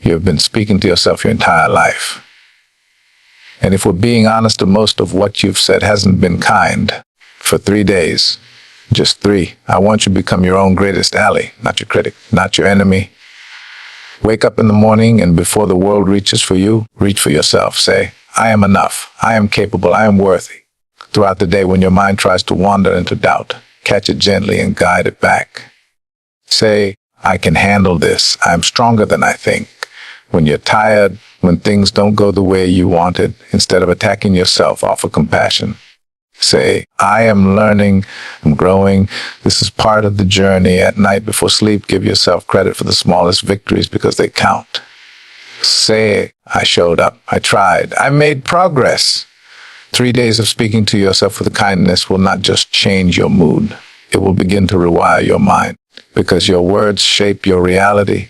You have been speaking to yourself your entire life. And if we're being honest, most of what you've said hasn't been kind. For 3 days, just 3, I want you to become your own greatest ally, not your critic, not your enemy. Wake up in the morning, and before the world reaches for you, reach for yourself. Say, I am enough. I am capable. I am worthy. Throughout the day, when your mind tries to wander into doubt, catch it gently and guide it back. Say, I can handle this. I am stronger than I think. When you're tired, when things don't go the way you wanted, instead of attacking yourself, offer compassion. Say, I am learning, I'm growing. This is part of the journey. At night before sleep, give yourself credit for the smallest victories because they count. Say, I showed up. I tried. I made progress. 3 days of speaking to yourself with kindness will not just change your mood. It will begin to rewire your mind, because your words shape your reality.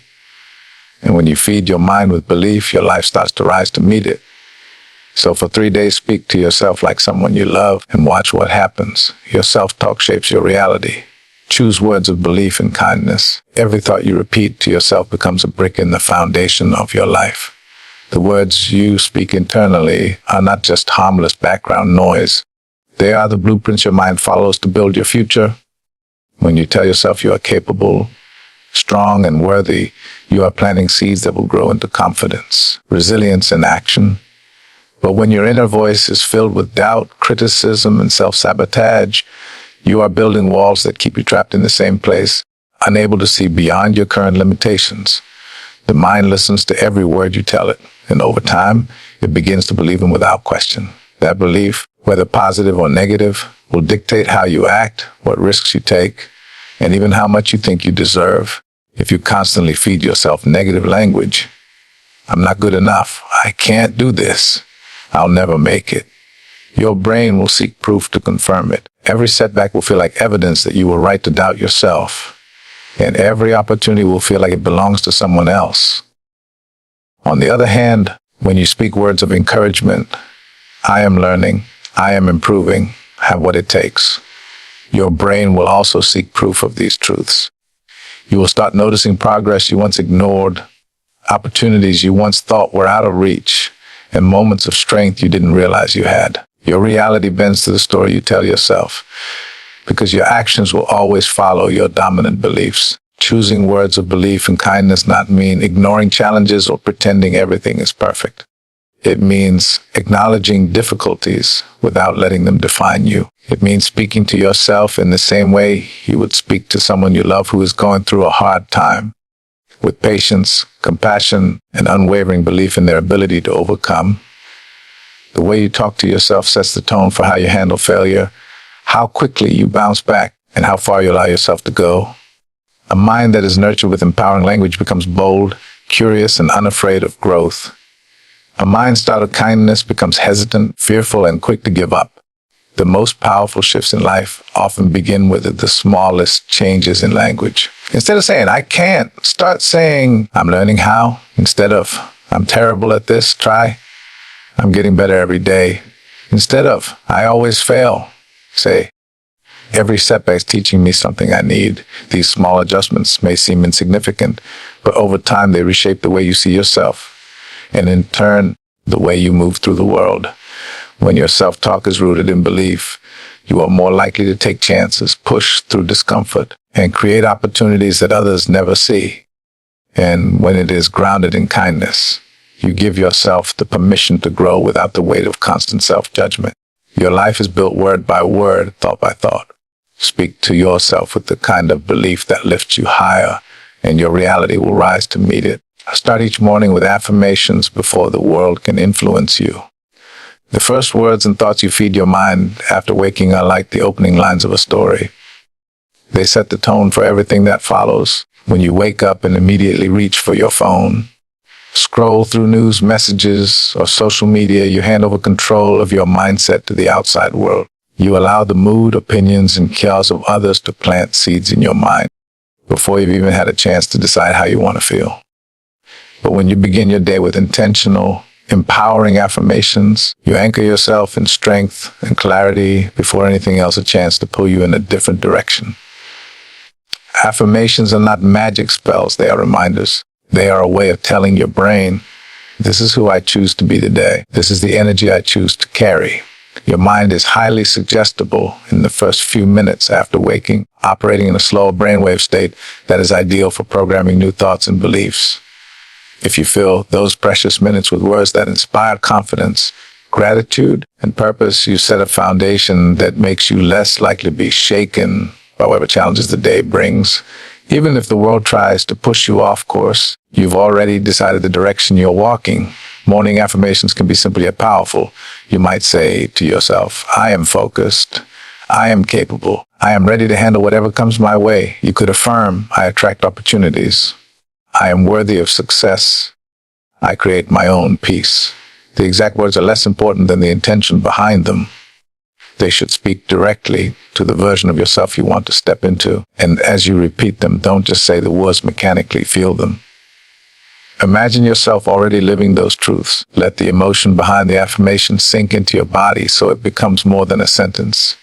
And when you feed your mind with belief, your life starts to rise to meet it. So for 3 days, speak to yourself like someone you love and watch what happens. Your self-talk shapes your reality. Choose words of belief and kindness. Every thought you repeat to yourself becomes a brick in the foundation of your life. The words you speak internally are not just harmless background noise. They are the blueprints your mind follows to build your future. When you tell yourself you are capable, strong, and worthy, you are planting seeds that will grow into confidence, resilience, and action. But when your inner voice is filled with doubt, criticism, and self-sabotage, you are building walls that keep you trapped in the same place, unable to see beyond your current limitations. The mind listens to every word you tell it, and over time, it begins to believe them without question. That belief, whether positive or negative, will dictate how you act, what risks you take, and even how much you think you deserve. If you constantly feed yourself negative language, I'm not good enough, I can't do this, I'll never make it, your brain will seek proof to confirm it. Every setback will feel like evidence that you were right to doubt yourself, and every opportunity will feel like it belongs to someone else. On the other hand, when you speak words of encouragement, I am learning, I am improving, I have what it takes, your brain will also seek proof of these truths. You will start noticing progress you once ignored, opportunities you once thought were out of reach, and moments of strength you didn't realize you had. Your reality bends to the story you tell yourself, because your actions will always follow your dominant beliefs. Choosing words of belief and kindness not mean ignoring challenges or pretending everything is perfect. It means acknowledging difficulties without letting them define you. It means speaking to yourself in the same way you would speak to someone you love who is going through a hard time, with patience, compassion, and unwavering belief in their ability to overcome. The way you talk to yourself sets the tone for how you handle failure, how quickly you bounce back, and how far you allow yourself to go. A mind that is nurtured with empowering language becomes bold, curious, and unafraid of growth. A mind starved of kindness becomes hesitant, fearful, and quick to give up. The most powerful shifts in life often begin with the smallest changes in language. Instead of saying, I can't, start saying, I'm learning how. Instead of, I'm terrible at this, try, I'm getting better every day. Instead of, I always fail, say, every setback is teaching me something I need. These small adjustments may seem insignificant, but over time they reshape the way you see yourself, and in turn, the way you move through the world. When your self-talk is rooted in belief, you are more likely to take chances, push through discomfort, and create opportunities that others never see. And when it is grounded in kindness, you give yourself the permission to grow without the weight of constant self-judgment. Your life is built word by word, thought by thought. Speak to yourself with the kind of belief that lifts you higher, and your reality will rise to meet it. Start each morning with affirmations before the world can influence you. The first words and thoughts you feed your mind after waking are like the opening lines of a story. They set the tone for everything that follows. When you wake up and immediately reach for your phone, scroll through news, messages, or social media, you hand over control of your mindset to the outside world. You allow the mood, opinions, and chaos of others to plant seeds in your mind before you've even had a chance to decide how you want to feel. But when you begin your day with intentional, empowering affirmations, you anchor yourself in strength and clarity before anything else a chance to pull you in a different direction. Affirmations are not magic spells, they are reminders. They are a way of telling your brain, this is who I choose to be today. This is the energy I choose to carry. Your mind is highly suggestible in the first few minutes after waking, operating in a slow brainwave state that is ideal for programming new thoughts and beliefs. If you fill those precious minutes with words that inspire confidence, gratitude, and purpose, you set a foundation that makes you less likely to be shaken by whatever challenges the day brings. Even if the world tries to push you off course, you've already decided the direction you're walking. Morning affirmations can be simply yet powerful. You might say to yourself, I am focused. I am capable. I am ready to handle whatever comes my way. You could affirm, I attract opportunities. I am worthy of success. I create my own peace. The exact words are less important than the intention behind them. They should speak directly to the version of yourself you want to step into. And as you repeat them, don't just say the words mechanically, feel them. Imagine yourself already living those truths. Let the emotion behind the affirmation sink into your body so it becomes more than a sentence.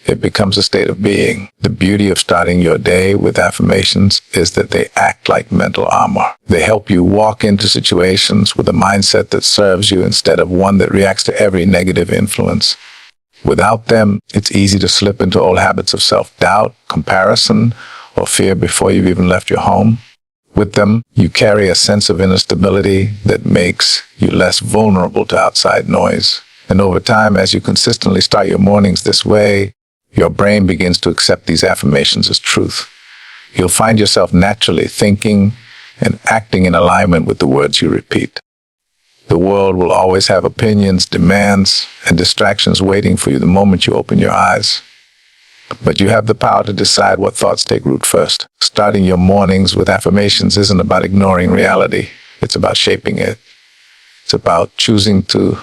It becomes a state of being. The beauty of starting your day with affirmations is that they act like mental armor. They help you walk into situations with a mindset that serves you instead of one that reacts to every negative influence. Without them, it's easy to slip into old habits of self-doubt, comparison, or fear before you've even left your home. With them, you carry a sense of inner stability that makes you less vulnerable to outside noise. And over time, as you consistently start your mornings this way, your brain begins to accept these affirmations as truth. You'll find yourself naturally thinking and acting in alignment with the words you repeat. The world will always have opinions, demands, and distractions waiting for you the moment you open your eyes. But you have the power to decide what thoughts take root first. Starting your mornings with affirmations isn't about ignoring reality. It's about shaping it. It's about choosing to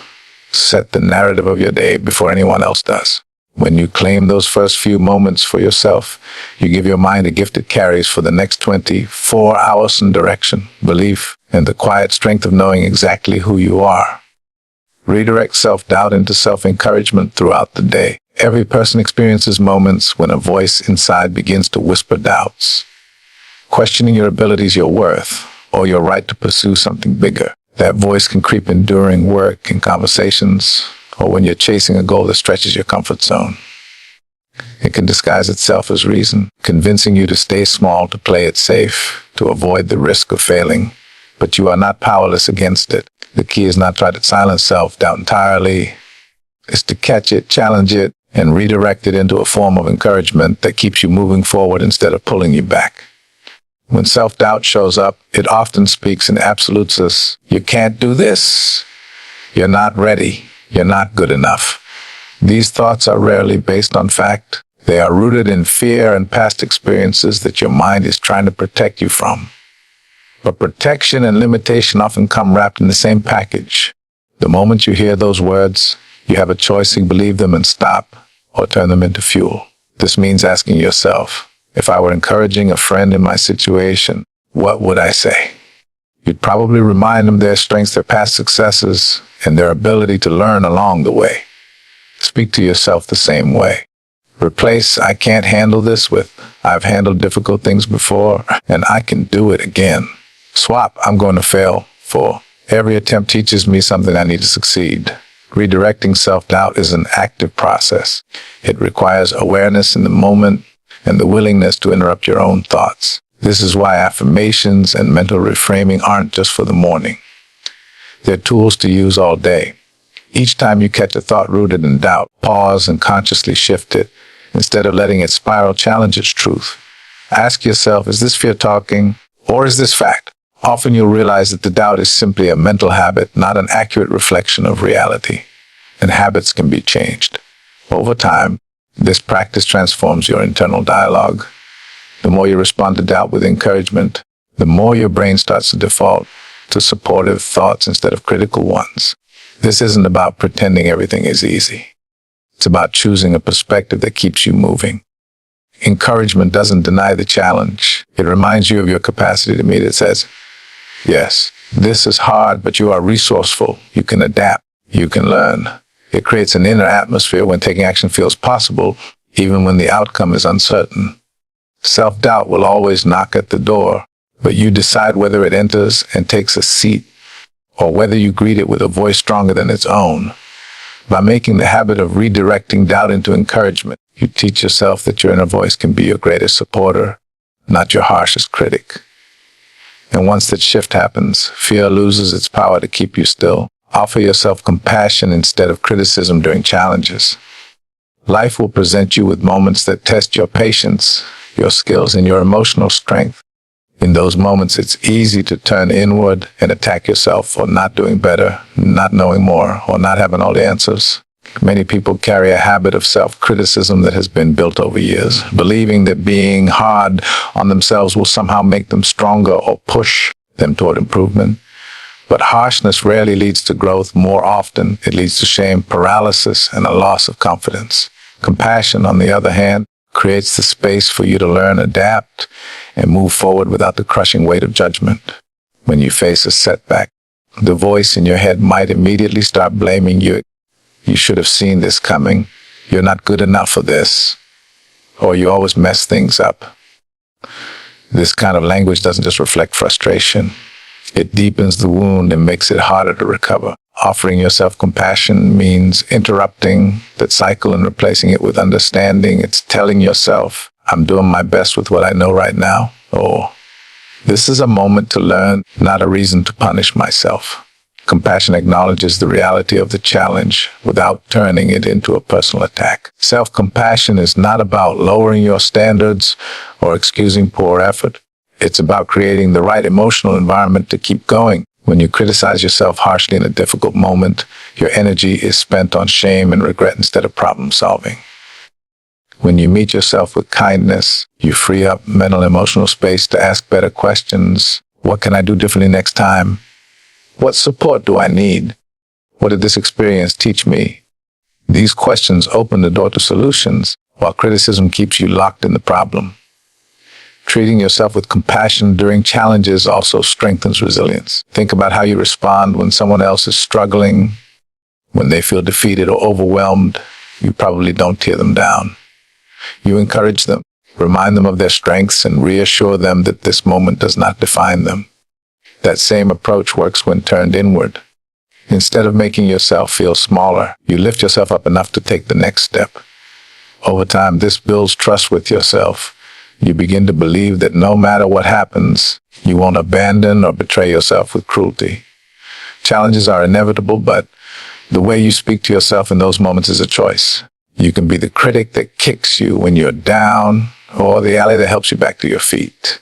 set the narrative of your day before anyone else does. When you claim those first few moments for yourself, you give your mind a gift it carries for the next 24 hours in direction, belief, and the quiet strength of knowing exactly who you are. Redirect self-doubt into self-encouragement throughout the day. Every person experiences moments when a voice inside begins to whisper doubts, questioning your abilities, your worth, or your right to pursue something bigger. That voice can creep in during work and conversations, or when you're chasing a goal that stretches your comfort zone. It can disguise itself as reason, convincing you to stay small, to play it safe, to avoid the risk of failing. But you are not powerless against it. The key is not try to silence self-doubt entirely. It's to catch it, challenge it, and redirect it into a form of encouragement that keeps you moving forward instead of pulling you back. When self-doubt shows up, it often speaks in absolutes as, you can't do this, you're not ready, you're not good enough. These thoughts are rarely based on fact. They are rooted in fear and past experiences that your mind is trying to protect you from. But protection and limitation often come wrapped in the same package. The moment you hear those words, you have a choice to believe them and stop, or turn them into fuel. This means asking yourself, if I were encouraging a friend in my situation, what would I say? You'd probably remind them their strengths, their past successes, and their ability to learn along the way. Speak to yourself the same way. Replace I can't handle this with I've handled difficult things before, and I can do it again. Swap I'm going to fail for every attempt teaches me something I need to succeed. Redirecting self-doubt is an active process. It requires awareness in the moment and the willingness to interrupt your own thoughts. This is why affirmations and mental reframing aren't just for the morning. They're tools to use all day. Each time you catch a thought rooted in doubt, pause and consciously shift it. Instead of letting it spiral, challenge its truth. Ask yourself, is this fear talking, or is this fact? Often you'll realize that the doubt is simply a mental habit, not an accurate reflection of reality. And habits can be changed. Over time, this practice transforms your internal dialogue. The more you respond to doubt with encouragement, the more your brain starts to default to supportive thoughts instead of critical ones. This isn't about pretending everything is easy. It's about choosing a perspective that keeps you moving. Encouragement doesn't deny the challenge. It reminds you of your capacity to meet it. It says, yes, this is hard, but you are resourceful. You can adapt. You can learn. It creates an inner atmosphere when taking action feels possible, even when the outcome is uncertain. Self-doubt will always knock at the door, but you decide whether it enters and takes a seat or whether you greet it with a voice stronger than its own. By making the habit of redirecting doubt into encouragement, you teach yourself that your inner voice can be your greatest supporter, not your harshest critic. And once that shift happens, fear loses its power to keep you still. Offer yourself compassion instead of criticism during challenges. Life will present you with moments that test your patience, your skills, and your emotional strength. In those moments, it's easy to turn inward and attack yourself for not doing better, not knowing more, or not having all the answers. Many people carry a habit of self-criticism that has been built over years, believing that being hard on themselves will somehow make them stronger or push them toward improvement. But harshness rarely leads to growth. More often, it leads to shame, paralysis, and a loss of confidence. Compassion, on the other hand, creates the space for you to learn, adapt, and move forward without the crushing weight of judgment. When you face a setback, the voice in your head might immediately start blaming you. You should have seen this coming. You're not good enough for this. Or you always mess things up. This kind of language doesn't just reflect frustration. It deepens the wound and makes it harder to recover. Offering yourself compassion means interrupting that cycle and replacing it with understanding. It's telling yourself, I'm doing my best with what I know right now. Or, this is a moment to learn, not a reason to punish myself. Compassion acknowledges the reality of the challenge without turning it into a personal attack. Self-compassion is not about lowering your standards or excusing poor effort. It's about creating the right emotional environment to keep going. When you criticize yourself harshly in a difficult moment, your energy is spent on shame and regret instead of problem solving. When you meet yourself with kindness, you free up mental and emotional space to ask better questions. What can I do differently next time? What support do I need? What did this experience teach me? These questions open the door to solutions, while criticism keeps you locked in the problem. Treating yourself with compassion during challenges also strengthens resilience. Think about how you respond when someone else is struggling. When they feel defeated or overwhelmed, you probably don't tear them down. You encourage them, remind them of their strengths, and reassure them that this moment does not define them. That same approach works when turned inward. Instead of making yourself feel smaller, you lift yourself up enough to take the next step. Over time, this builds trust with yourself. You begin to believe that no matter what happens, you won't abandon or betray yourself with cruelty. Challenges are inevitable, but the way you speak to yourself in those moments is a choice. You can be the critic that kicks you when you're down, or the ally that helps you back to your feet.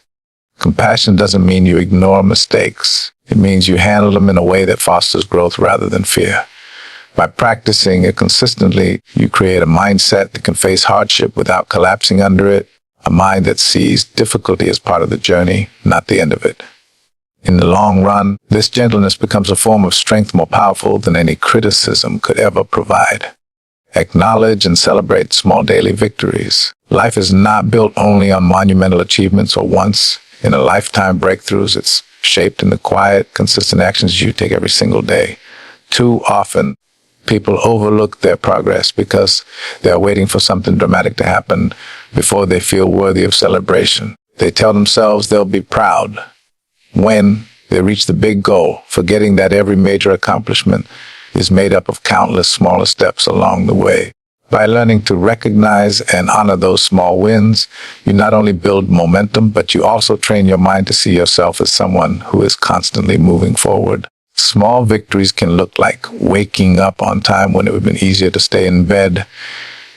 Compassion doesn't mean you ignore mistakes. It means you handle them in a way that fosters growth rather than fear. By practicing it consistently, you create a mindset that can face hardship without collapsing under it. A mind that sees difficulty as part of the journey, not the end of it. In the long run, this gentleness becomes a form of strength more powerful than any criticism could ever provide. Acknowledge and celebrate small daily victories. Life is not built only on monumental achievements or once-in-a-lifetime breakthroughs. It's shaped in the quiet, consistent actions you take every single day. Too often, people overlook their progress because they're waiting for something dramatic to happen before they feel worthy of celebration. They tell themselves they'll be proud when they reach the big goal, forgetting that every major accomplishment is made up of countless smaller steps along the way. By learning to recognize and honor those small wins, you not only build momentum, but you also train your mind to see yourself as someone who is constantly moving forward. Small victories can look like waking up on time when it would have been easier to stay in bed,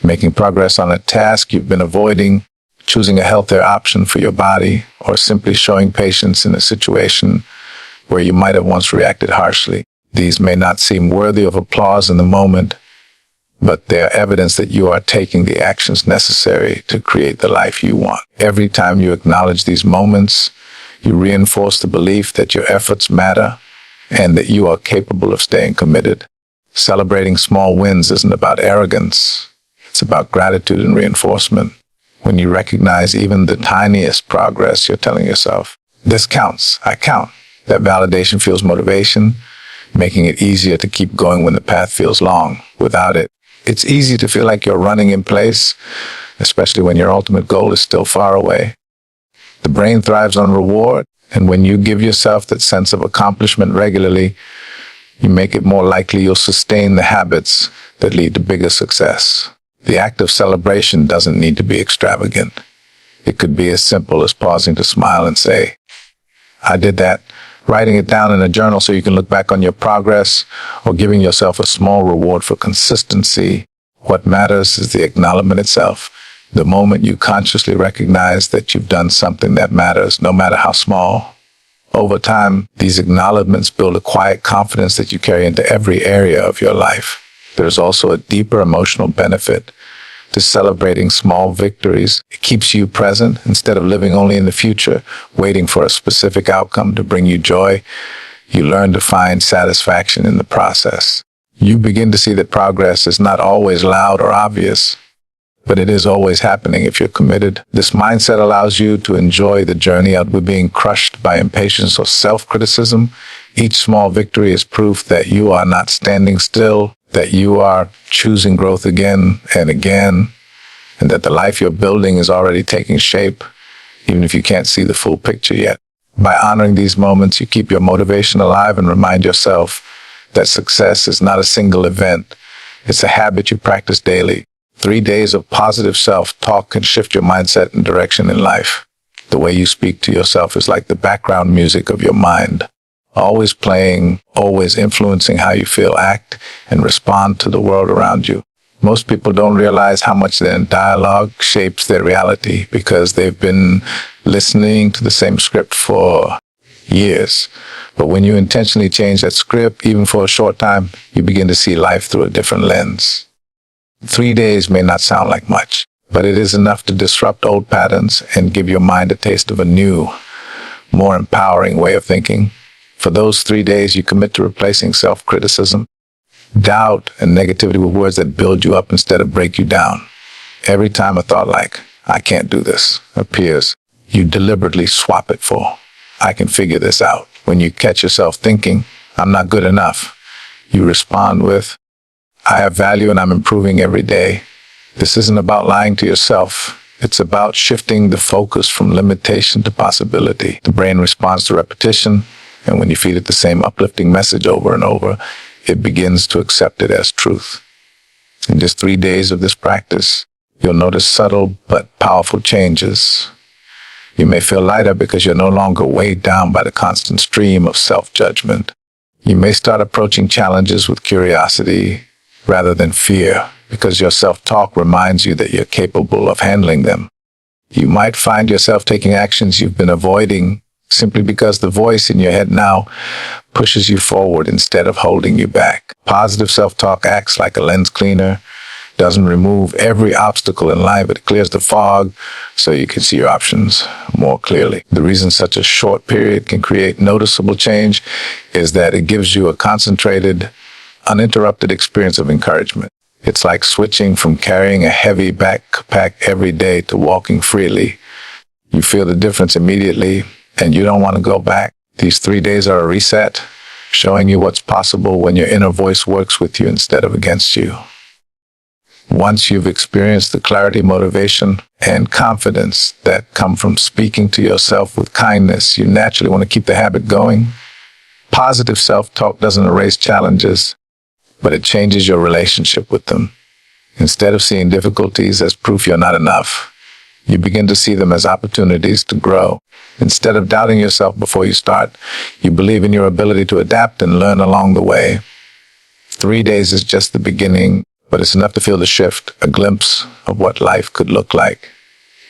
making progress on a task you've been avoiding, choosing a healthier option for your body, or simply showing patience in a situation where you might have once reacted harshly. These may not seem worthy of applause in the moment, but they are evidence that you are taking the actions necessary to create the life you want. Every time you acknowledge these moments, you reinforce the belief that your efforts matter and that you are capable of staying committed. Celebrating small wins isn't about arrogance. It's about gratitude and reinforcement. When you recognize even the tiniest progress, you're telling yourself, this counts, I count. That validation fuels motivation, making it easier to keep going when the path feels long. Without it, it's easy to feel like you're running in place, especially when your ultimate goal is still far away. The brain thrives on reward, And when you give yourself that sense of accomplishment regularly, you make it more likely you'll sustain the habits that lead to bigger success. The act of celebration doesn't need to be extravagant. It could be as simple as pausing to smile and say, I did that. Writing it down in a journal so you can look back on your progress, or giving yourself a small reward for consistency. What matters is the acknowledgement itself. The moment you consciously recognize that you've done something that matters, no matter how small. Over time, these acknowledgments build a quiet confidence that you carry into every area of your life. There's also a deeper emotional benefit to celebrating small victories. It keeps you present instead of living only in the future, waiting for a specific outcome to bring you joy. You learn to find satisfaction in the process. You begin to see that progress is not always loud or obvious, but it is always happening if you're committed. This mindset allows you to enjoy the journey out with being crushed by impatience or self-criticism. Each small victory is proof that you are not standing still, that you are choosing growth again and again, and that the life you're building is already taking shape, even if you can't see the full picture yet. By honoring these moments, you keep your motivation alive and remind yourself that success is not a single event. It's a habit you practice daily. 3 days of positive self-talk can shift your mindset and direction in life. The way you speak to yourself is like the background music of your mind, always playing, always influencing how you feel, act, and respond to the world around you. Most people don't realize how much their dialogue shapes their reality because they've been listening to the same script for years. But when you intentionally change that script, even for a short time, you begin to see life through a different lens. 3 days may not sound like much, but it is enough to disrupt old patterns and give your mind a taste of a new, more empowering way of thinking. For those 3 days, you commit to replacing self-criticism, doubt, and negativity with words that build you up instead of break you down. Every time a thought like, I can't do this, appears, you deliberately swap it for, I can figure this out. When you catch yourself thinking, I'm not good enough, you respond with, I have value and I'm improving every day. This isn't about lying to yourself. It's about shifting the focus from limitation to possibility. The brain responds to repetition, and when you feed it the same uplifting message over and over, it begins to accept it as truth. In just 3 days of this practice, you'll notice subtle but powerful changes. You may feel lighter because you're no longer weighed down by the constant stream of self-judgment. You may start approaching challenges with curiosity rather than fear, because your self-talk reminds you that you're capable of handling them. You might find yourself taking actions you've been avoiding simply because the voice in your head now pushes you forward instead of holding you back. Positive self-talk acts like a lens cleaner, doesn't remove every obstacle in life, but it clears the fog so you can see your options more clearly. The reason such a short period can create noticeable change is that it gives you a concentrated, uninterrupted experience of encouragement. It's like switching from carrying a heavy backpack every day to walking freely. You feel the difference immediately, and you don't want to go back. These 3 days are a reset, showing you what's possible when your inner voice works with you instead of against you. Once you've experienced the clarity, motivation, and confidence that come from speaking to yourself with kindness, you naturally want to keep the habit going. Positive self-talk doesn't erase challenges, but it changes your relationship with them. Instead of seeing difficulties as proof you're not enough, you begin to see them as opportunities to grow. Instead of doubting yourself before you start, you believe in your ability to adapt and learn along the way. 3 days is just the beginning, but it's enough to feel the shift, a glimpse of what life could look like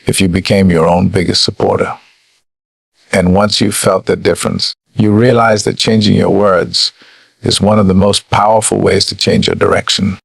if you became your own biggest supporter. And once you've felt that difference, you realize that changing your words is one of the most powerful ways to change your direction.